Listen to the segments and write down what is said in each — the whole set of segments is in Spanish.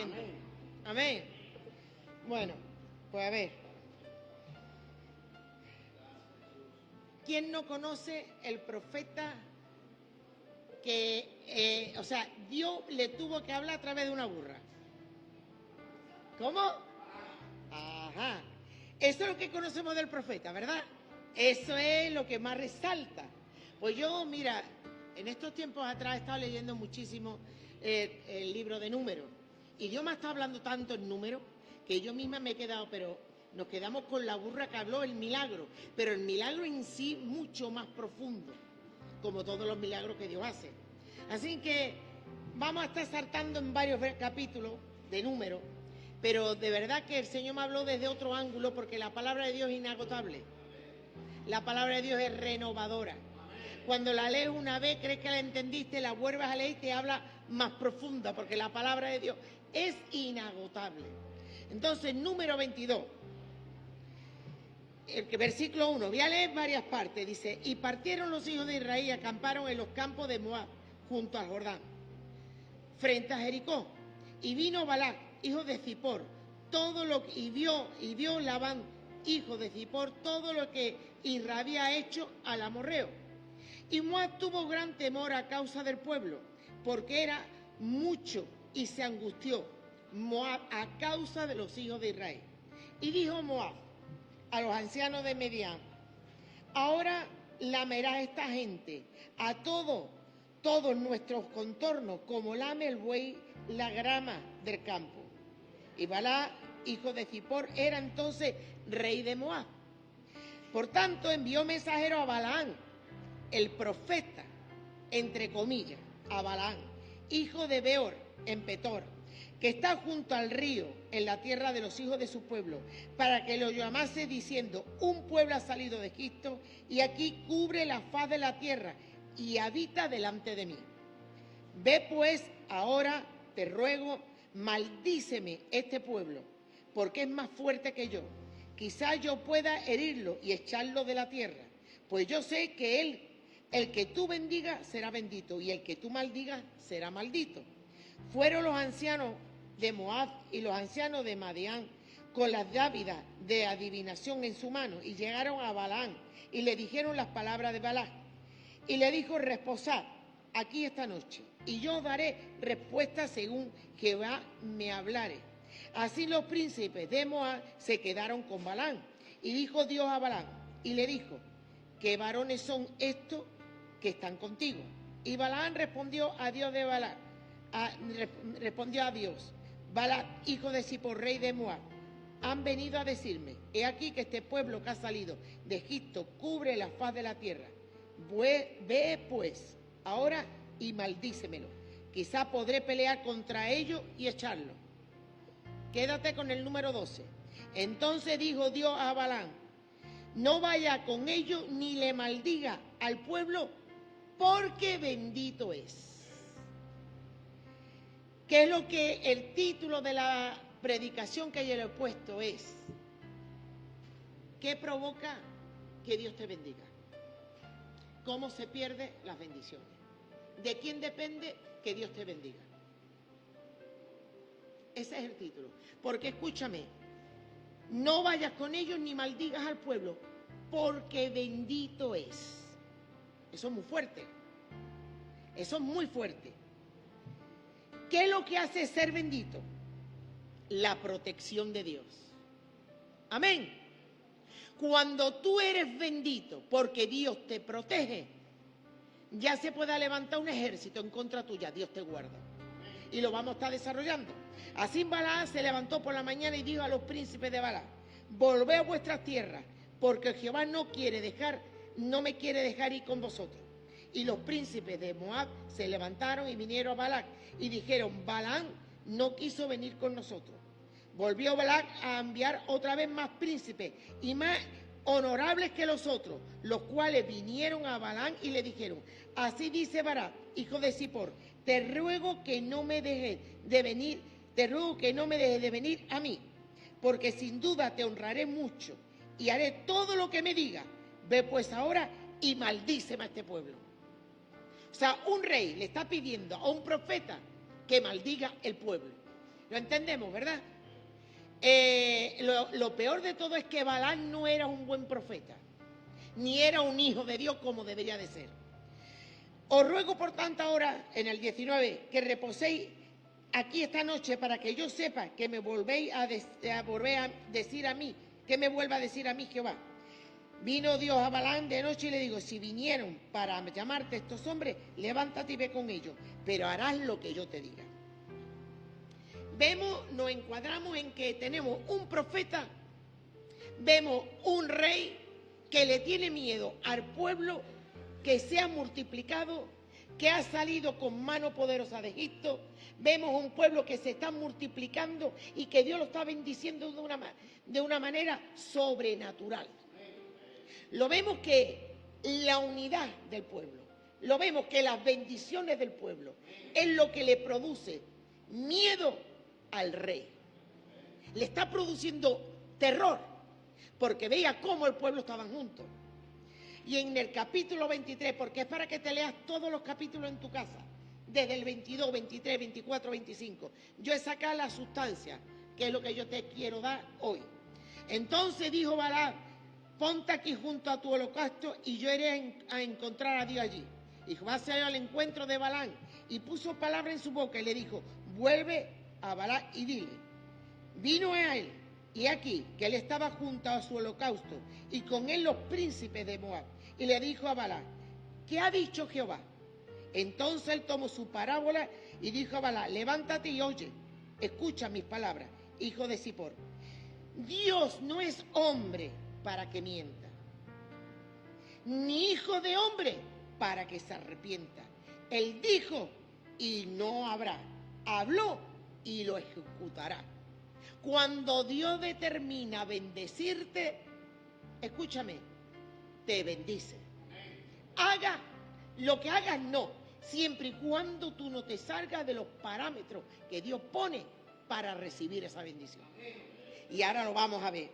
diciendo. Amén. Bueno, pues a ver. ¿Quién no conoce el profeta que, Dios le tuvo que hablar a través de una burra? ¿Cómo? Ajá. Eso es lo que conocemos del profeta, ¿verdad? Eso es lo que más resalta. Pues yo, mira, en estos tiempos atrás he estado leyendo muchísimo el libro de Números. Y Dios me está hablando tanto en Números que yo misma me he quedado, pero nos quedamos con la burra que habló el milagro. Pero el milagro en sí mucho más profundo, como todos los milagros que Dios hace. Así que vamos a estar saltando en varios capítulos de Números, pero de verdad que el Señor me habló desde otro ángulo, porque la palabra de Dios es inagotable. La palabra de Dios es renovadora. Cuando la lees una vez, crees que la entendiste, la vuelves a leer y te habla más profunda, porque la palabra de Dios es inagotable. Entonces, número 22, versículo 1, voy a leer varias partes. Dice: y partieron los hijos de Israel y acamparon en los campos de Moab, junto al Jordán, frente a Jericó. Y vino Balac, hijo de Zippor, y vio Labán, hijo de Zippor, todo lo que Israel había hecho al amorreo. Y Moab tuvo gran temor a causa del pueblo, porque era mucho, y se angustió Moab a causa de los hijos de Israel. Y dijo Moab a los ancianos de Medián: ahora lamerá esta gente a todos nuestros contornos, como lame el buey la grama del campo. Y Balac, hijo de Zippor, era entonces rey de Moab. Por tanto, envió mensajero a Balaam, el profeta, entre comillas, a Balaam, hijo de Beor, en Petor, que está junto al río, en la tierra de los hijos de su pueblo, para que lo llamase, diciendo: un pueblo ha salido de Egipto, y aquí cubre la faz de la tierra, y habita delante de mí. Ve pues ahora, te ruego, maldíceme este pueblo, porque es más fuerte que yo. Quizá yo pueda herirlo y echarlo de la tierra, pues yo sé que el que tú bendigas será bendito, y el que tú maldigas será maldito. Fueron los ancianos de Moab y los ancianos de Madián con las dávidas de adivinación en su mano, y llegaron a Balaam y le dijeron las palabras de Balac. Y le dijo: reposad aquí esta noche, y yo daré respuesta según Jehová me hablare. Así los príncipes de Moab se quedaron con Balaam. Y dijo Dios a Balaam, y le dijo: ¿qué varones son estos que están contigo? Y Balaam respondió a Dios de Balac, respondió a Dios: Balac, hijo de Zippor, rey de Moab, han venido a decirme: he aquí que este pueblo que ha salido de Egipto cubre la faz de la tierra. Ve pues ahora y maldícemelo. Quizá podré pelear contra ellos y echarlo. Quédate con el número 12. Entonces dijo Dios a Balaam: no vaya con ellos ni le maldiga al pueblo, porque bendito es. ¿Qué es lo que el título de la predicación que yo le he puesto es? ¿Qué provoca que Dios te bendiga? ¿Cómo se pierden las bendiciones? ¿De quién depende que Dios te bendiga? Ese es el título. Porque escúchame, no vayas con ellos ni maldigas al pueblo, porque bendito es. Eso es muy fuerte. Eso es muy fuerte. ¿Qué es lo que hace ser bendito? La protección de Dios. Amén. Cuando tú eres bendito porque Dios te protege, ya se pueda levantar un ejército en contra tuya, Dios te guarda. Y lo vamos a estar desarrollando. Así Balaam se levantó por la mañana y dijo a los príncipes de Balaam: volved a vuestras tierras, porque Jehová no me quiere dejar ir con vosotros. Y los príncipes de Moab se levantaron y vinieron a Balac y dijeron: Balaam no quiso venir con nosotros. Volvió Balac a enviar otra vez más príncipes y más honorables que los otros, los cuales vinieron a Balaam y le dijeron: así dice Balac, hijo de Zippor, te ruego que no me dejes de venir a mí, porque sin duda te honraré mucho y haré todo lo que me digas. Ve pues ahora y maldíceme a este pueblo. O sea, un rey le está pidiendo a un profeta que maldiga el pueblo. Lo entendemos, ¿verdad? Lo peor de todo es que Balaam no era un buen profeta, ni era un hijo de Dios como debería de ser. Os ruego por tanto ahora, en el 19, que reposéis aquí esta noche para que yo sepa que me volvéis a decir a mí, que me vuelva a decir a mí Jehová. Vino Dios a Balaam de noche y le digo, si vinieron para llamarte estos hombres, levántate y ve con ellos, pero harás lo que yo te diga. Vemos, nos encuadramos en que tenemos un profeta, vemos un rey que le tiene miedo al pueblo que se ha multiplicado, que ha salido con mano poderosa de Egipto. Vemos un pueblo que se está multiplicando y que Dios lo está bendiciendo de una manera sobrenatural. Lo vemos que la unidad del pueblo, lo vemos que las bendiciones del pueblo es lo que le produce miedo al rey. Le está produciendo terror, porque veía cómo el pueblo estaban juntos. Y en el capítulo 23, porque es para que te leas todos los capítulos en tu casa, desde el 22, 23, 24, 25, yo he sacado la sustancia, que es lo que yo te quiero dar hoy. Entonces dijo Balaam, ponte aquí junto a tu holocausto y yo iré a encontrar a Dios allí. Y Jehová salió al encuentro de Balaam y puso palabra en su boca y le dijo, vuelve a Balaam y dile. Vino a él, y aquí que él estaba junto a su holocausto, y con él los príncipes de Moab. Y le dijo a Balaam, ¿qué ha dicho Jehová? Entonces él tomó su parábola y dijo a Balaam, levántate y oye, escucha mis palabras, hijo de Zippor. Dios no es hombre para que mienta, ni hijo de hombre para que se arrepienta. Él dijo y no habrá, habló y lo ejecutará. Cuando Dios determina bendecirte, escúchame, te bendice. Haga lo que hagas, no, siempre y cuando tú no te salgas de los parámetros que Dios pone para recibir esa bendición. Y ahora lo vamos a ver.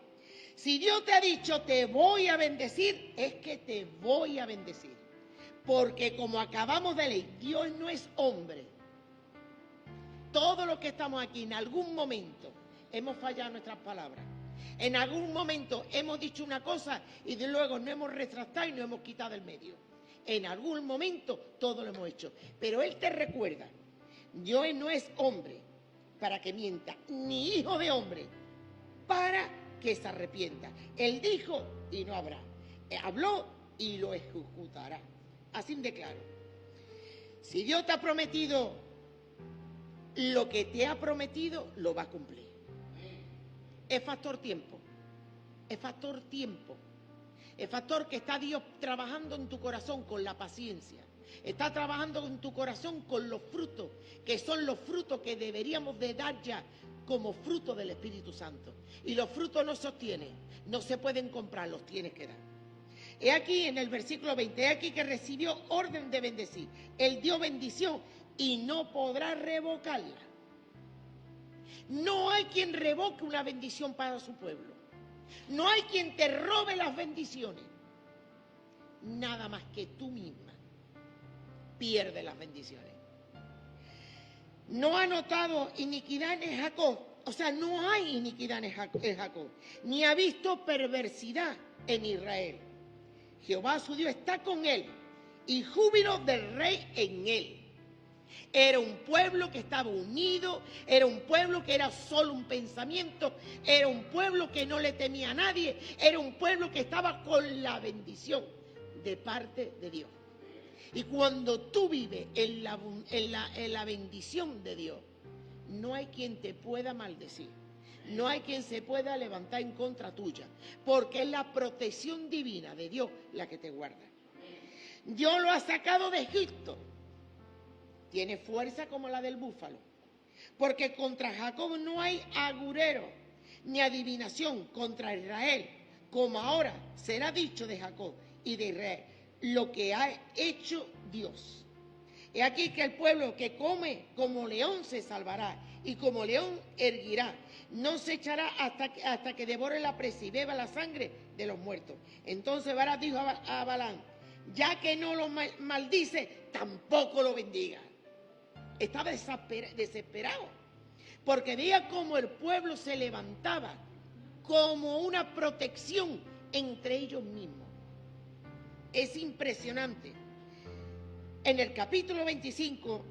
Si Dios te ha dicho te voy a bendecir, es que te voy a bendecir. Porque como acabamos de leer, Dios no es hombre. Todos los que estamos aquí en algún momento hemos fallado nuestras palabras. En algún momento hemos dicho una cosa y de luego nos hemos retractado y nos hemos quitado del medio. En algún momento todo lo hemos hecho. Pero Él te recuerda, Dios no es hombre para que mienta, ni hijo de hombre para que se arrepienta. Él dijo y no habrá. Habló y lo ejecutará. Así de claro. Si Dios te ha prometido lo que te ha prometido, lo va a cumplir. Es factor tiempo. Es factor tiempo. Es factor que está Dios trabajando en tu corazón con la paciencia. Está trabajando en tu corazón con los frutos, que son los frutos que deberíamos de dar ya como fruto del Espíritu Santo. Y los frutos no se obtienen, no se pueden comprar, los tienes que dar. He aquí en el versículo 20, he aquí que recibió orden de bendecir. Él dio bendición y no podrá revocarla. No hay quien revoque una bendición para su pueblo. No hay quien te robe las bendiciones. Nada más que tú misma pierdes las bendiciones. No ha notado iniquidad en Jacob. O sea, no hay iniquidad en Jacob. Ni ha visto perversidad en Israel. Jehová su Dios está con él. Y júbilo del rey en él. Era un pueblo que estaba unido, era un pueblo que era solo un pensamiento, era un pueblo que no le temía a nadie, era un pueblo que estaba con la bendición de parte de Dios. Y cuando tú vives en la bendición de Dios, no hay quien te pueda maldecir, no hay quien se pueda levantar en contra tuya, porque es la protección divina de Dios la que te guarda. Dios lo ha sacado de Egipto. Tiene fuerza como la del búfalo, porque contra Jacob no hay agurero ni adivinación contra Israel, como ahora será dicho de Jacob y de Israel, lo que ha hecho Dios. He aquí que el pueblo que come como león se salvará y como león erguirá, no se echará hasta que devore la presa y beba la sangre de los muertos. Entonces Balac dijo a Balaam, ya que no lo maldice, tampoco lo bendiga. Estaba desesperado, porque veía cómo el pueblo se levantaba como una protección entre ellos mismos. Es impresionante. En el capítulo 25,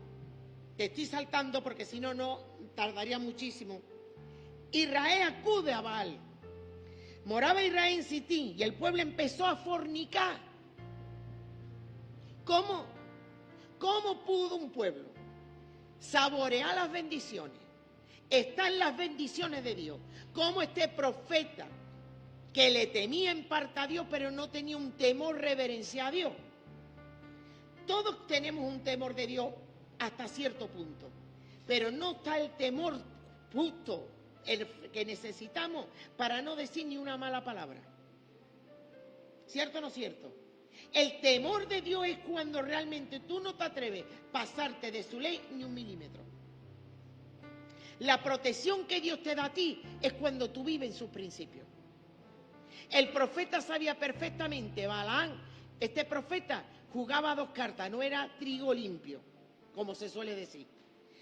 te estoy saltando porque si no, no tardaría muchísimo. Israel acude a Baal. Moraba Israel en Sitín y el pueblo empezó a fornicar. ¿Cómo? ¿Cómo pudo un pueblo saborear las bendiciones? Están las bendiciones de Dios. Como este profeta que le temía en parte a Dios, pero no tenía un temor reverencia a Dios. Todos tenemos un temor de Dios hasta cierto punto, pero no está el temor justo, el que necesitamos para no decir ni una mala palabra. ¿Cierto o no cierto? El temor de Dios es cuando realmente tú no te atreves a pasarte de su ley ni un milímetro. La protección que Dios te da a ti es cuando tú vives en sus principios. El profeta sabía perfectamente, Balaam, este profeta jugaba dos cartas, no era trigo limpio, como se suele decir.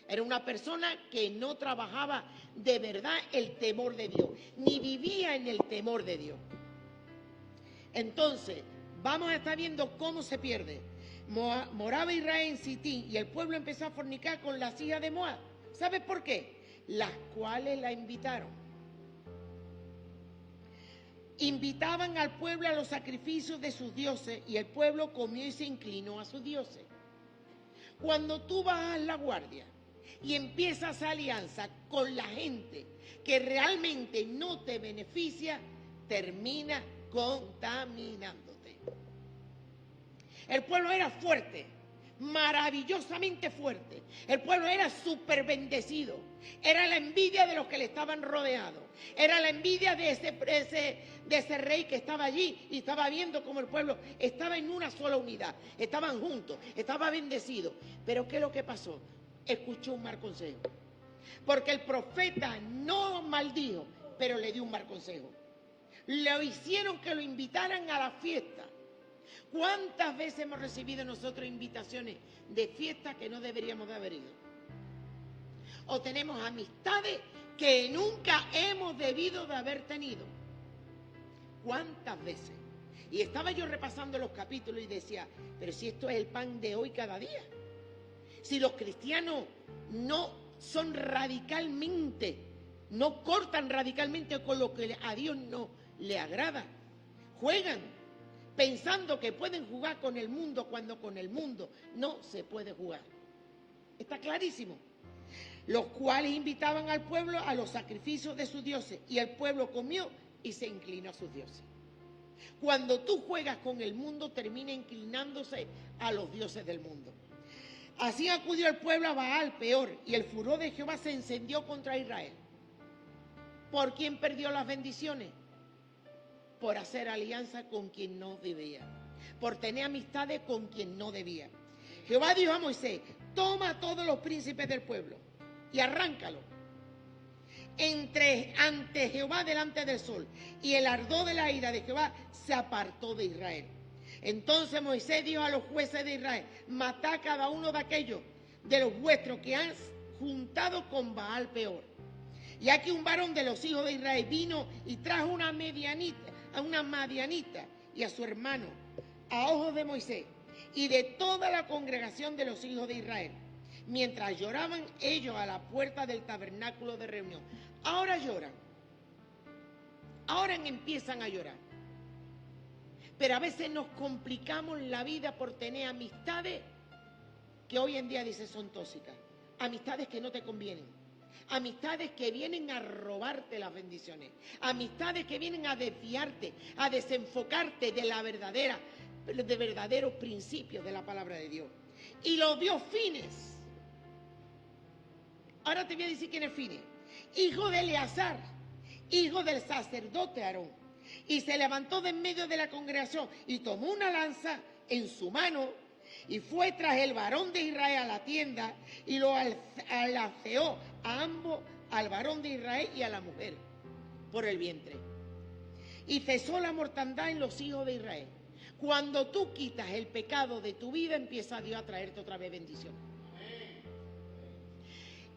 Era una persona que no trabajaba de verdad el temor de Dios, ni vivía en el temor de Dios. Entonces, vamos a estar viendo cómo se pierde. Moraba Israel en Sitín y el pueblo empezó a fornicar con las hijas de Moab. ¿Sabes por qué? Las cuales la invitaron. Invitaban al pueblo a los sacrificios de sus dioses y el pueblo comió y se inclinó a sus dioses. Cuando tú bajas la guardia y empiezas alianza con la gente que realmente no te beneficia, termina contaminándote. El pueblo era fuerte, maravillosamente fuerte. El pueblo era súper bendecido. Era la envidia de los que le estaban rodeados. Era la envidia de ese rey que estaba allí y estaba viendo cómo el pueblo estaba en una sola unidad. Estaban juntos, estaba bendecido. Pero ¿qué es lo que pasó? Escuchó un mal consejo. Porque el profeta no maldijo, pero le dio un mal consejo. Le hicieron que lo invitaran a la fiesta. ¿Cuántas veces hemos recibido nosotros invitaciones de fiestas que no deberíamos de haber ido? O tenemos amistades que nunca hemos debido de haber tenido. ¿Cuántas veces? Y estaba yo repasando los capítulos y decía, pero si esto es el pan de hoy cada día. Si los cristianos no son radicalmente, no cortan radicalmente con lo que a Dios no le agrada, juegan pensando que pueden jugar con el mundo cuando con el mundo no se puede jugar. Está clarísimo. Los cuales invitaban al pueblo a los sacrificios de sus dioses y el pueblo comió y se inclinó a sus dioses. Cuando tú juegas con el mundo, termina inclinándose a los dioses del mundo. Así acudió el pueblo a Baal, peor, y el furor de Jehová se encendió contra Israel. ¿Por quién perdió las bendiciones? Por hacer alianza con quien no debía, por tener amistades con quien no debía. Jehová dijo a Moisés, toma a todos los príncipes del pueblo y arráncalo ante Jehová delante del sol. Y el ardor de la ira de Jehová se apartó de Israel. Entonces Moisés dijo a los jueces de Israel, matad a cada uno de aquellos de los vuestros que han juntado con Baal peor. Y aquí un varón de los hijos de Israel vino y trajo una madianita y a su hermano a ojos de Moisés y de toda la congregación de los hijos de Israel, mientras lloraban ellos a la puerta del tabernáculo de reunión. Ahora lloran, ahora empiezan a llorar, pero a veces nos complicamos la vida por tener amistades que hoy en día dicen son tóxicas, amistades que no te convienen, amistades que vienen a robarte las bendiciones, amistades que vienen a desviarte, a desenfocarte de la de verdaderos principios de la palabra de Dios. Y los dio Fines. Ahora te voy a decir quién es Fines. Hijo de Eleazar, hijo del sacerdote Aarón. Y se levantó de en medio de la congregación y tomó una lanza en su mano y fue tras el varón de Israel a la tienda y lo alaceó a ambos, al varón de Israel y a la mujer, por el vientre. Y cesó la mortandad en los hijos de Israel. Cuando tú quitas el pecado de tu vida, empieza Dios a traerte otra vez bendición.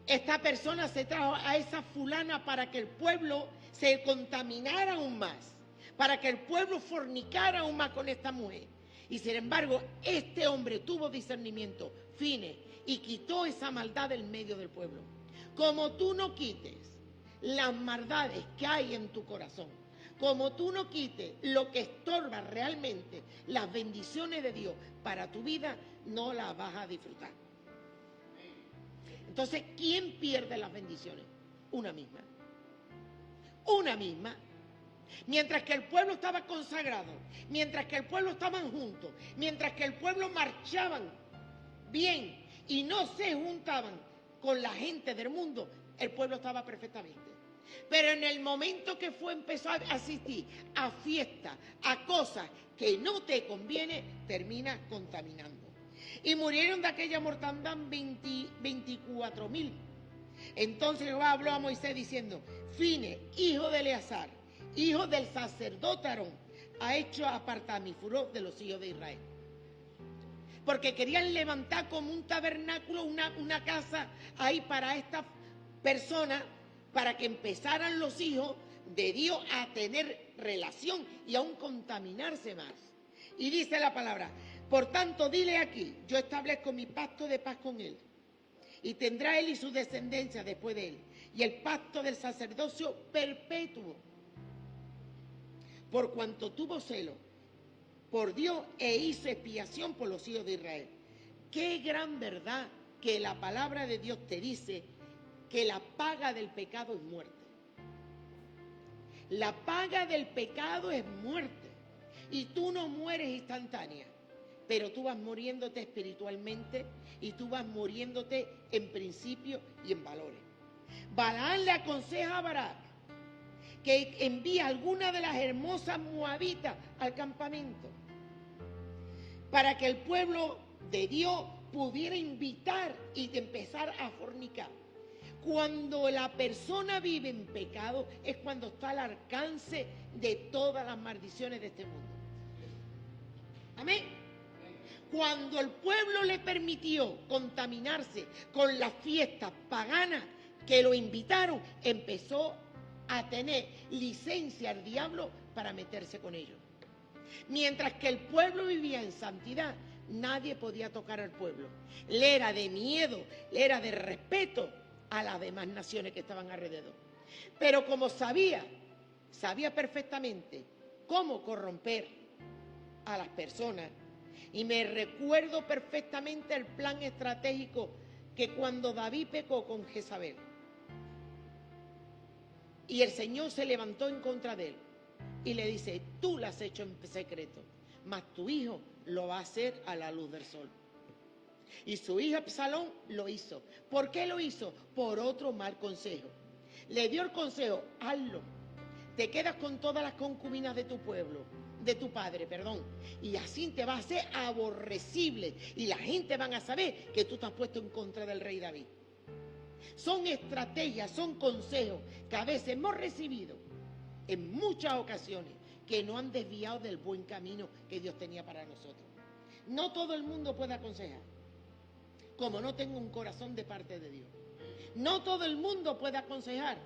esta persona se trajo a esa fulana para que el pueblo se contaminara aún más, para que el pueblo fornicara aún más con esta mujer. Y sin embargo, este hombre tuvo discernimiento, fines, y quitó esa maldad del medio del pueblo. Como tú no quites las maldades que hay en tu corazón, como tú no quites lo que estorba realmente las bendiciones de Dios para tu vida, no las vas a disfrutar. Entonces, ¿quién pierde las bendiciones? Una misma. Una misma. Mientras que el pueblo estaba consagrado, mientras que el pueblo estaban juntos, mientras que el pueblo marchaban bien y no se juntaban con la gente del mundo, el pueblo estaba perfectamente. Pero en el momento que empezó a asistir a fiestas, a cosas que no te conviene, termina contaminando. Y murieron de aquella mortandad 24.000. Entonces Jehová habló a Moisés diciendo: Fines, hijo de Eleazar, hijo del sacerdote Aarón, ha hecho apartar mi furor de los hijos de Israel. Porque querían levantar como un tabernáculo, una casa ahí para esta persona, para que empezaran los hijos de Dios a tener relación y aún contaminarse más. Y dice la palabra: por tanto, dile aquí, yo establezco mi pacto de paz con él, y tendrá él y su descendencia después de él, y el pacto del sacerdocio perpetuo, por cuanto tuvo celo por Dios e hizo expiación por los hijos de Israel. Qué gran verdad que la palabra de Dios te dice que la paga del pecado es muerte. La paga del pecado es muerte. Y tú no mueres instantánea, pero tú vas muriéndote espiritualmente y tú vas muriéndote en principios y en valores. Balaam le aconseja a Balac que envíe a alguna de las hermosas moabitas al campamento para que el pueblo de Dios pudiera invitar y empezar a fornicar. Cuando la persona vive en pecado es cuando está al alcance de todas las maldiciones de este mundo. Amén. Cuando el pueblo le permitió contaminarse con las fiestas paganas que lo invitaron, empezó a tener licencia al diablo para meterse con ellos. Mientras que el pueblo vivía en santidad, nadie podía tocar al pueblo. Le era de miedo, le era de respeto a las demás naciones que estaban alrededor. Pero como sabía perfectamente cómo corromper a las personas. Y me recuerdo perfectamente el plan estratégico que cuando David pecó con Jezabel y el Señor se levantó en contra de él y le dice: tú lo has hecho en secreto, mas tu hijo lo va a hacer a la luz del sol. Y su hijo Absalón lo hizo. ¿Por qué lo hizo? Por otro mal consejo. Le dio el consejo: hazlo, te quedas con todas las concubinas de tu pueblo, de tu padre, y así te va a hacer aborrecible y la gente van a saber que tú te has puesto en contra del rey David. Son estrategias, son consejos que a veces hemos recibido en muchas ocasiones que no han desviado del buen camino que Dios tenía para nosotros. No todo el mundo puede aconsejar, como no tengo un corazón de parte de Dios. No todo el mundo puede aconsejar,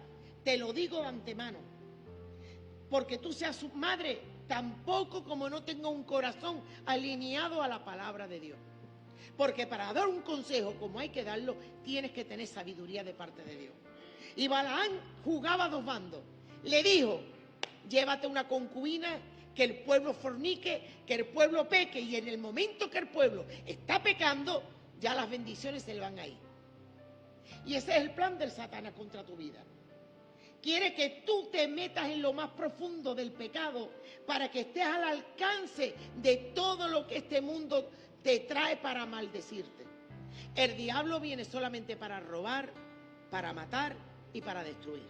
te lo digo de antemano, porque tú seas su madre, tampoco como no tengo un corazón alineado a la palabra de Dios. Porque para dar un consejo como hay que darlo, tienes que tener sabiduría de parte de Dios. Y Balaam jugaba a dos bandos. Le dijo: llévate una concubina, que el pueblo fornique, que el pueblo peque, y en el momento que el pueblo está pecando, ya las bendiciones se le van a ir. Y ese es el plan del Satanás contra tu vida. Quiere que tú te metas en lo más profundo del pecado para que estés al alcance de todo lo que este mundo te trae para maldecirte. El diablo viene solamente para robar, para matar y para destruir.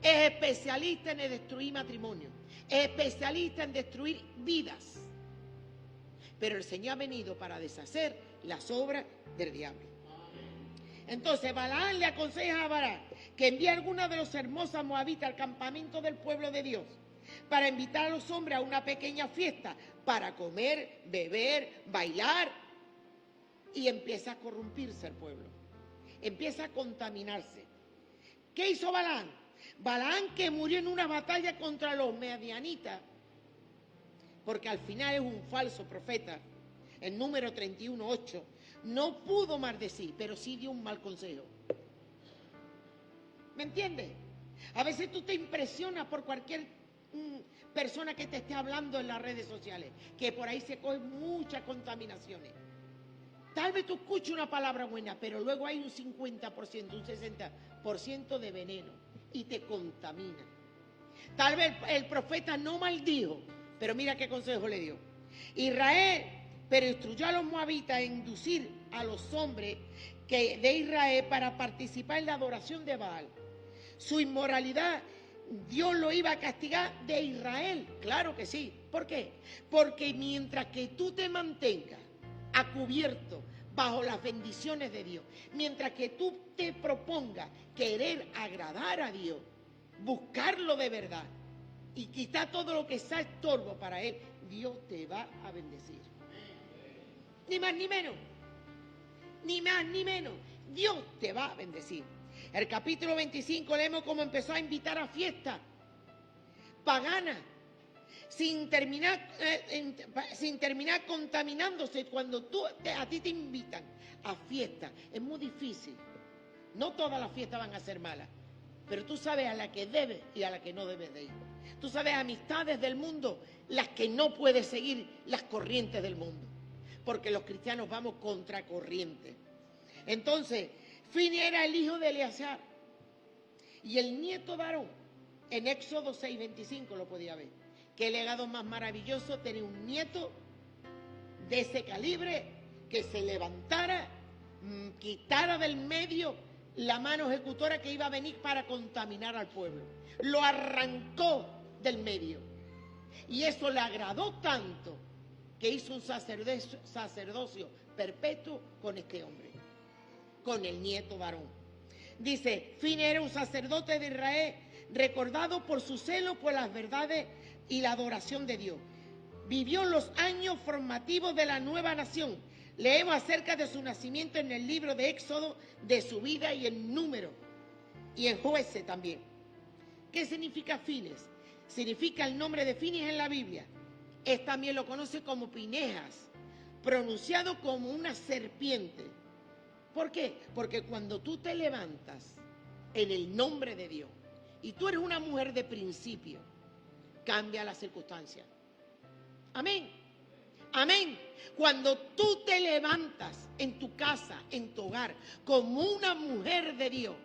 Es especialista en destruir matrimonio, es especialista en destruir vidas. Pero el Señor ha venido para deshacer las obras del diablo. Entonces Balaam le aconseja a Balac que envíe a alguna de los hermosas moabitas al campamento del pueblo de Dios para invitar a los hombres a una pequeña fiesta para comer, beber, bailar, y empieza a corrompirse el pueblo. empieza a contaminarse. ¿Qué hizo Balaam? Balaam, que murió en una batalla contra los medianitas, porque al final es un falso profeta, en Número 31:8, no pudo maldecir, pero sí dio un mal consejo. ¿Me entiendes? A veces tú te impresionas por cualquier persona que te esté hablando en las redes sociales, que por ahí se cogen muchas contaminaciones. Tal vez tú escuches una palabra buena, pero luego hay un 50%, un 60% de veneno y te contamina. Tal vez el profeta no maldijo, pero mira qué consejo le dio. Israel, pero instruyó a los moabitas en inducir a los hombres de Israel para participar en la adoración de Baal. Su inmoralidad, Dios lo iba a castigar de Israel, claro que sí. ¿Por qué? Porque mientras que tú te mantengas a cubierto bajo las bendiciones de Dios, mientras que tú te propongas querer agradar a Dios, buscarlo de verdad y quitar todo lo que sea estorbo para Él, Dios te va a bendecir. Ni más ni menos. Ni más ni menos. Dios te va a bendecir. El capítulo 25 leemos cómo empezó a invitar a fiestas paganas, sin terminar contaminándose. Cuando a ti te invitan a fiestas, es muy difícil. No todas las fiestas van a ser malas, pero tú sabes a la que debes y a la que no debes de ir. Tú sabes amistades del mundo, las que no puedes seguir las corrientes del mundo, porque los cristianos vamos contra corriente. Entonces, Fini era el hijo de Eleazar y el nieto de Aarón. En Éxodo 6:25 lo podía ver. Qué legado más maravilloso tener un nieto de ese calibre, que se levantara, quitara del medio la mano ejecutora que iba a venir para contaminar al pueblo. Lo arrancó del medio. Y eso le agradó tanto que hizo un sacerdocio perpetuo con este hombre, con el nieto varón. Dice, Fini era un sacerdote de Israel, recordado por su celo por las verdades y la adoración de Dios. Vivió los años formativos de la nueva nación. Leemos acerca de su nacimiento en el libro de Éxodo, de su vida y en Número, y en Jueces también. ¿Qué significa Fines? Significa el nombre de Fines en la Biblia. Es también lo conoce como Pinejas, pronunciado como una serpiente. ¿Por qué? Porque cuando tú te levantas en el nombre de Dios y tú eres una mujer de principio, cambia la circunstancia. Amén. Amén. Cuando tú te levantas en tu casa, en tu hogar, como una mujer de Dios,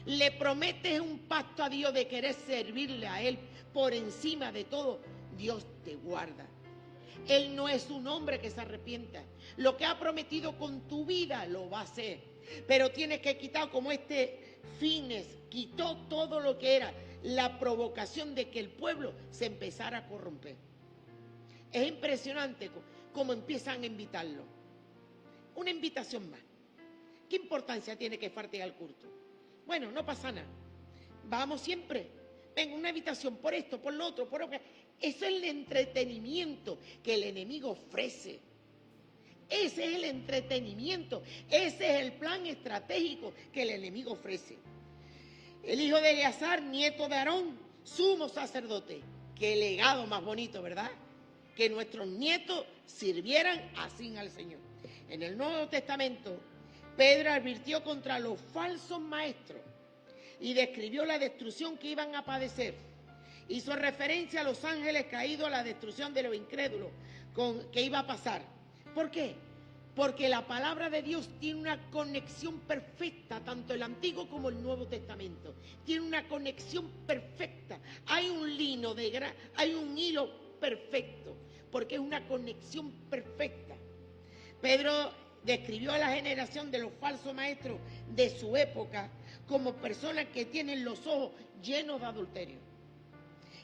le prometes un pacto a Dios de querer servirle a Él por encima de todo, Dios te guarda. Él no es un hombre que se arrepienta. Lo que ha prometido con tu vida lo va a hacer. Pero tienes que quitar, como Fines quitó todo lo que era la provocación de que el pueblo se empezara a corromper. Es impresionante cómo empiezan a invitarlo. Una invitación más. ¿Qué importancia tiene que faltar al culto? Bueno, no pasa nada. Vamos siempre. Venga, una invitación por esto, por lo otro, por lo que... Eso es el entretenimiento que el enemigo ofrece. Ese es el entretenimiento. Ese es el plan estratégico que el enemigo ofrece. El hijo de Eleazar, nieto de Aarón, sumo sacerdote. Qué legado más bonito, ¿verdad? Que nuestros nietos sirvieran así al Señor. En el Nuevo Testamento, Pedro advirtió contra los falsos maestros y describió la destrucción que iban a padecer. Hizo referencia a los ángeles caídos, a la destrucción de los incrédulos que iba a pasar. ¿Por qué? Porque la palabra de Dios tiene una conexión perfecta, tanto el Antiguo como el Nuevo Testamento. Tiene una conexión perfecta. Hay un hay un hilo perfecto, porque es una conexión perfecta. Pedro describió a la generación de los falsos maestros de su época como personas que tienen los ojos llenos de adulterio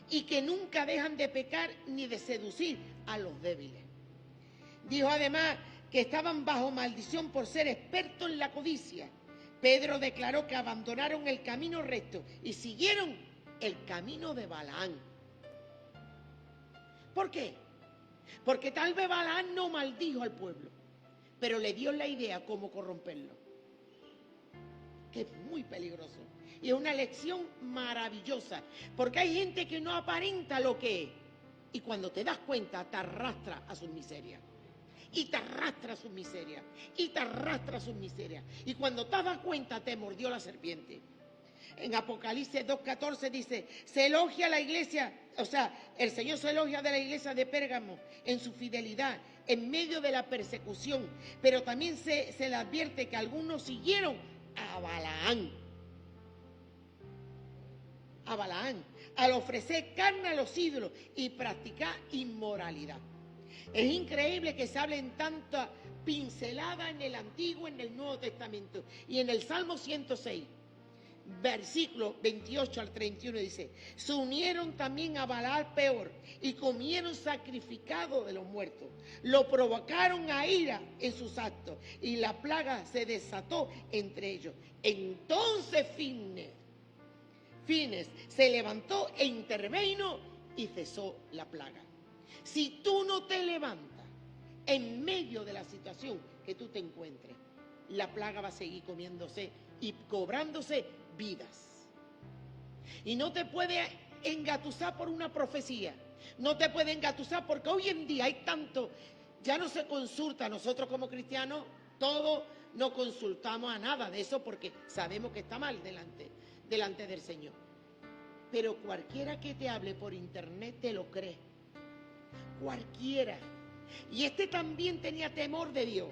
y que nunca dejan de pecar ni de seducir a los débiles. Dijo además que estaban bajo maldición por ser expertos en la codicia. Pedro declaró que abandonaron el camino recto y siguieron el camino de Balaam. ¿Por qué? Porque tal vez Balaam no maldijo al pueblo, pero le dio la idea cómo corromperlo. que es muy peligroso. Y es una lección maravillosa, porque hay gente que no aparenta lo que es. Y cuando te das cuenta, te arrastra a sus miserias. Y te arrastra a sus miserias. Y te arrastra a sus miserias. Y cuando te das cuenta, te mordió la serpiente. En Apocalipsis 2:14 dice, se elogia la iglesia, o sea, el Señor se elogia de la iglesia de Pérgamo en su fidelidad, en medio de la persecución, pero también se le advierte que algunos siguieron a Balaán, al ofrecer carne a los ídolos y practicar inmoralidad. Es increíble que se hablen tanta pincelada en el Antiguo, en el Nuevo Testamento. Y en el Salmo 106, versículo 28 al 31 dice, se unieron también a Balaam peor y comieron sacrificado de los muertos. Lo provocaron a ira en sus actos y la plaga se desató entre ellos. Entonces Fines se levantó e intervino y cesó la plaga. Si tú no te levantas en medio de la situación que tú te encuentres, la plaga va a seguir comiéndose y cobrándose vidas. Y no te puede engatusar por una profecía. No te puede engatusar porque hoy en día hay tanto, ya no se consulta. Nosotros como cristianos, todos no consultamos a nada de eso porque sabemos que está mal delante del Señor. Pero cualquiera que te hable por internet te lo cree. Cualquiera. Y este también tenía temor de Dios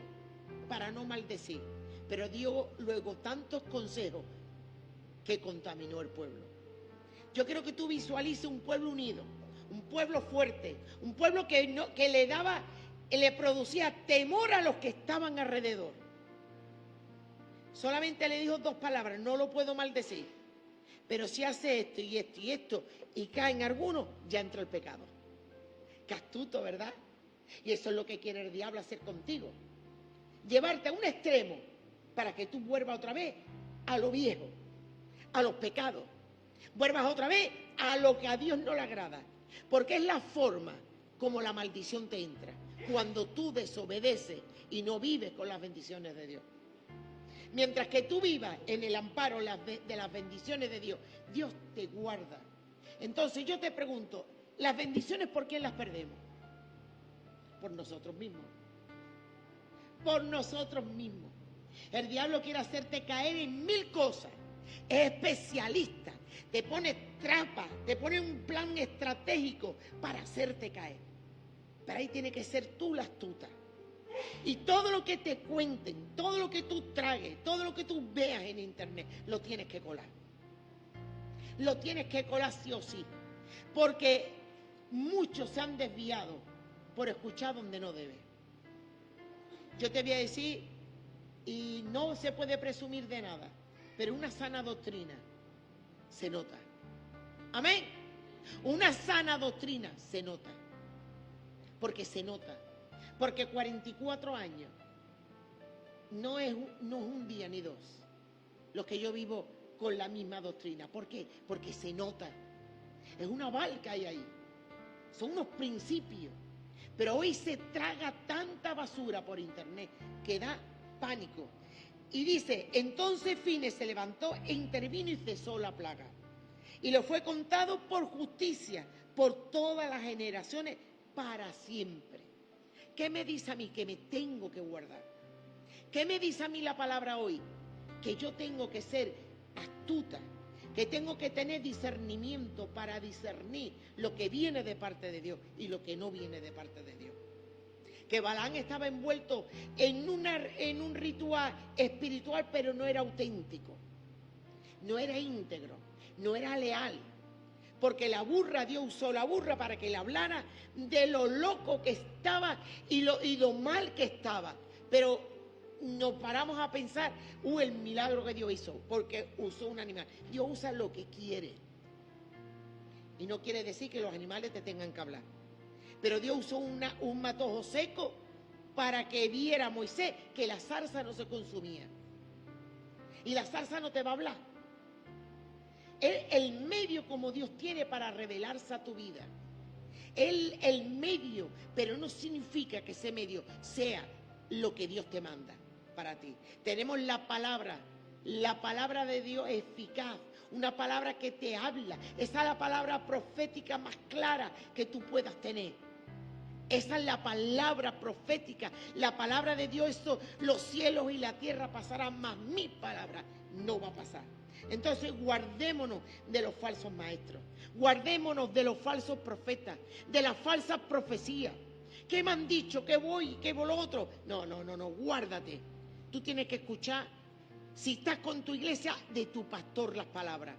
para no maldecir, pero dio luego tantos consejos que contaminó el pueblo. Yo quiero que tú visualices un pueblo unido, un pueblo fuerte, un pueblo que le producía temor a los que estaban alrededor. Solamente le dijo 2 palabras, no lo puedo maldecir, pero si hace esto y esto y esto y caen algunos, ya entró el pecado. Qué astuto, ¿verdad? Y eso es lo que quiere el diablo hacer contigo. Llevarte a un extremo para que tú vuelvas otra vez a lo viejo, a los pecados. Vuelvas otra vez a lo que a Dios no le agrada. Porque es la forma como la maldición te entra. Cuando tú desobedeces y no vives con las bendiciones de Dios. Mientras que tú vivas en el amparo de las bendiciones de Dios, Dios te guarda. Entonces yo te pregunto, ¿las bendiciones por quién las perdemos? Por nosotros mismos. Por nosotros mismos. El diablo quiere hacerte caer en 1000 cosas. Es especialista. Te pone trampa, te pone un plan estratégico para hacerte caer. Pero ahí tiene que ser tú la astuta. Y todo lo que te cuenten, todo lo que tú tragues, todo lo que tú veas en internet, lo tienes que colar. Lo tienes que colar sí o sí. Porque muchos se han desviado por escuchar donde no debe. Yo te voy a decir, y no se puede presumir de nada, pero una sana doctrina se nota. Amén. Una sana doctrina se nota. Porque se nota. Porque 44 años no es un día ni 2 los que yo vivo con la misma doctrina. ¿Por qué? Porque se nota. Es una balca ahí. Son unos principios. Pero hoy se traga tanta basura por internet que da pánico. Y dice, entonces Fines se levantó e intervino y cesó la plaga. Y lo fue contado por justicia, por todas las generaciones, para siempre. ¿Qué me dice a mí? Que me tengo que guardar. ¿Qué me dice a mí la palabra hoy? Que yo tengo que ser astuta, que tengo que tener discernimiento para discernir lo que viene de parte de Dios y lo que no viene de parte de Dios. Que Balaam estaba envuelto en un ritual espiritual, pero no era auténtico, no era íntegro, no era leal. Porque Dios usó la burra para que le hablara de lo loco que estaba y lo mal que estaba. Pero nos paramos a pensar, el milagro que Dios hizo, porque usó un animal. Dios usa lo que quiere. Y no quiere decir que los animales te tengan que hablar. Pero Dios usó un matojo seco para que viera a Moisés que la zarza no se consumía. Y la zarza no te va a hablar. El medio como Dios tiene para revelarse a tu vida. El medio, pero no significa que ese medio sea lo que Dios te manda para ti. Tenemos la palabra La palabra de Dios es eficaz, una palabra que te habla. Esa es la palabra profética más clara que tú puedas tener. Esa es la palabra profética, la palabra de Dios. Eso, los cielos y la tierra pasarán, mas mi palabra no va a pasar. Entonces guardémonos de los falsos maestros, guardémonos de los falsos profetas, de las falsas profecías. ¿Qué me han dicho? ¿Qué voy? ¿Qué voy lo otro? No, guárdate. Tú tienes que escuchar, si estás con tu iglesia, de tu pastor las palabras.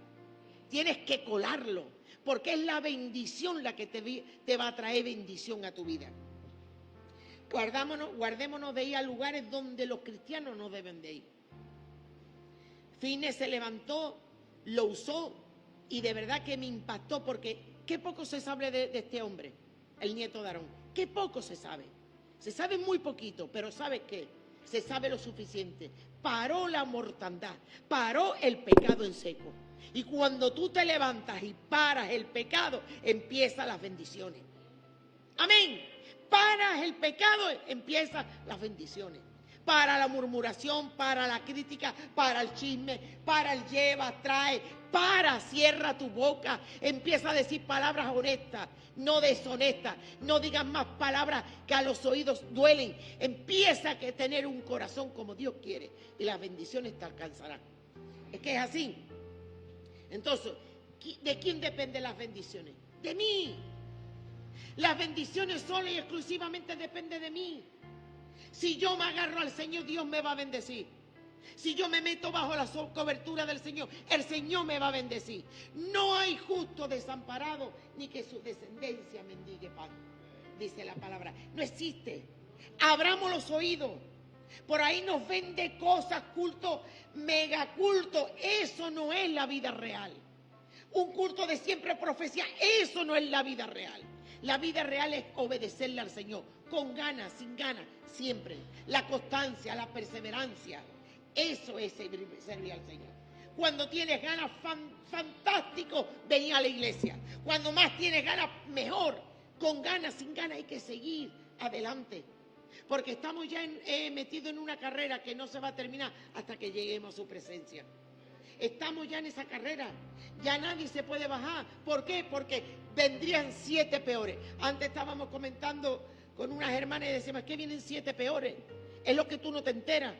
Tienes que colarlo, porque es la bendición la que te va a traer bendición a tu vida. Guardémonos de ir a lugares donde los cristianos no deben de ir. Fines se levantó, lo usó y de verdad que me impactó, porque qué poco se sabe de este hombre, el nieto de Aarón. Qué poco se sabe. Se sabe muy poquito, pero ¿sabes qué? Se sabe lo suficiente. Paró la mortandad, paró el pecado en seco. Y cuando tú te levantas y paras el pecado, empiezan las bendiciones. Amén. Paras el pecado, empiezan las bendiciones. Para la murmuración, para la crítica, para el chisme, para el lleva, trae, cierra tu boca, empieza a decir palabras honestas, no deshonestas, no digas más palabras que a los oídos duelen. Empieza a tener un corazón como Dios quiere y las bendiciones te alcanzarán. Es que es así. Entonces, ¿de quién dependen las bendiciones? De mí. Las bendiciones solo y exclusivamente dependen de mí. Si yo me agarro al Señor, Dios me va a bendecir. Si yo me meto bajo la cobertura del Señor, el Señor me va a bendecir. No hay justo desamparado, ni que su descendencia mendigue pan, dice la palabra. No existe. Abramos los oídos. Por ahí nos vende cosas, culto, megaculto. Eso no es la vida real. Un culto de siempre profecía, eso no es la vida real. La vida real es obedecerle al Señor, con ganas, sin ganas, siempre. La constancia, la perseverancia, eso es servir al Señor. Cuando tienes ganas, fantástico, venir a la iglesia. Cuando más tienes ganas, mejor. Con ganas, sin ganas, hay que seguir adelante. Porque estamos ya metidos en una carrera que no se va a terminar hasta que lleguemos a su presencia. Estamos ya en esa carrera. Ya nadie se puede bajar. ¿Por qué? Porque vendrían 7 peores. Antes estábamos comentando con unas hermanas y decíamos que vienen 7 peores. Es lo que tú no te enteras.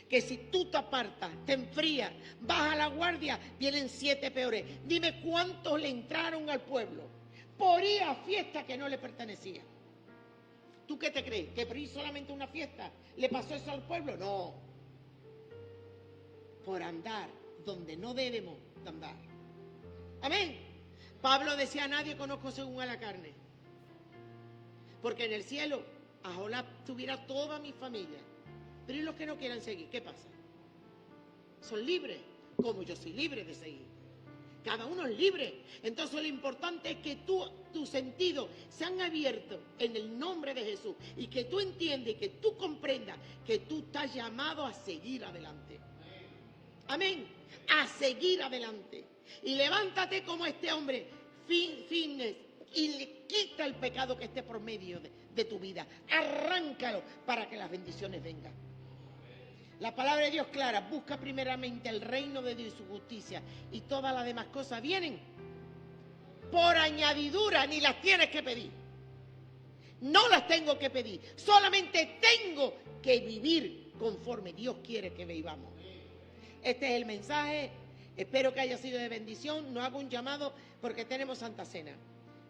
Que si tú te apartas, te enfrías, bajas la guardia, vienen 7 peores. Dime cuántos le entraron al pueblo por ir a fiesta que no le pertenecía. ¿Tú qué te crees? ¿Que por ir solamente a una fiesta le pasó eso al pueblo? No. Por andar donde no debemos de andar. Amén. Pablo decía: nadie conozco según a la carne. Porque en el cielo, ojalá tuviera toda mi familia. Pero ¿y los que no quieran seguir? ¿Qué pasa? Son libres, como yo soy libre de seguir. Cada uno es libre. Entonces lo importante es que tus sentidos se han abierto en el nombre de Jesús. Y que tú entiendes, que tú comprendas que tú estás llamado a seguir adelante. Amén. A seguir adelante. Y levántate como este hombre, fitness, y le quita el pecado que esté por medio de tu vida. Arráncalo para que las bendiciones vengan. La palabra de Dios clara: busca primeramente el reino de Dios y su justicia, y todas las demás cosas vienen por añadidura. Ni las tienes que pedir. No las tengo que pedir. Solamente tengo que vivir conforme Dios quiere que vivamos. Este es el mensaje. Espero que haya sido de bendición. No hago un llamado porque tenemos Santa Cena.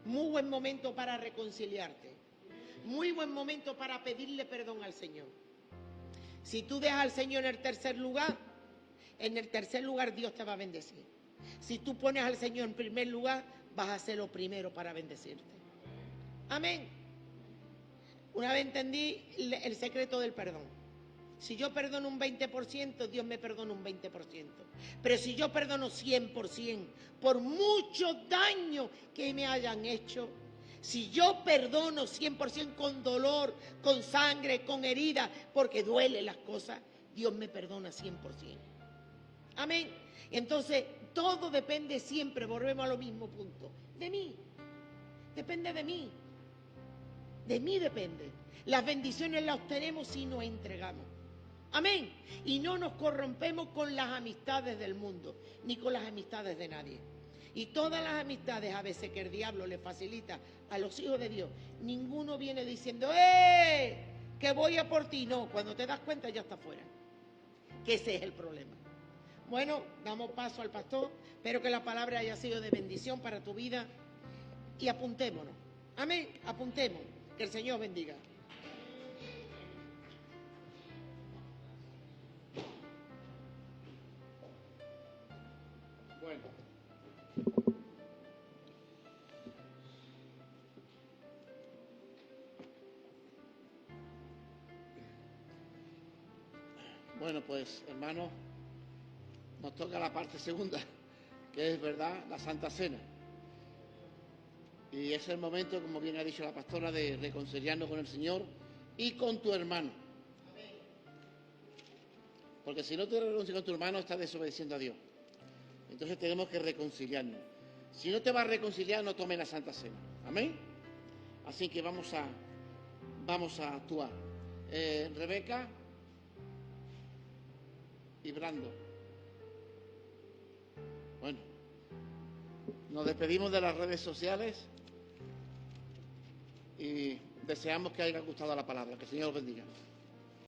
Muy buen momento para reconciliarte. Muy buen momento para pedirle perdón al Señor. Si tú dejas al Señor en el tercer lugar Dios te va a bendecir. Si tú pones al Señor en primer lugar, vas a ser lo primero para bendecirte. Amén. Una vez entendí el secreto del perdón. Si yo perdono un 20%, Dios me perdona un 20%. Pero si yo perdono 100%, por mucho daño que me hayan hecho, si yo perdono 100% con dolor, con sangre, con herida, porque duelen las cosas, Dios me perdona 100%. Amén. Entonces, todo depende siempre, volvemos a lo mismo punto, de mí. Depende de mí. De mí depende. Las bendiciones las obtenemos si nos entregamos. Amén. Y no nos corrompemos con las amistades del mundo, ni con las amistades de nadie. Y todas las amistades a veces que el diablo le facilita a los hijos de Dios, ninguno viene diciendo, que voy a por ti. No, cuando te das cuenta ya está fuera. Que ese es el problema. Bueno, damos paso al pastor. Espero que la palabra haya sido de bendición para tu vida. Y apuntémonos. Amén, apuntemos. Que el Señor bendiga. Bueno, pues, hermanos, nos toca la parte segunda, que es, ¿verdad?, la Santa Cena. Y es el momento, como bien ha dicho la pastora, de reconciliarnos con el Señor y con tu hermano. Porque si no te reconcilias con tu hermano, estás desobedeciendo a Dios. Entonces tenemos que reconciliarnos. Si no te vas a reconciliar, no tomes la Santa Cena. Amén. Así que vamos a actuar. Rebeca y Brando. Bueno, nos despedimos de las redes sociales y deseamos que haya gustado la palabra. Que el Señor os bendiga.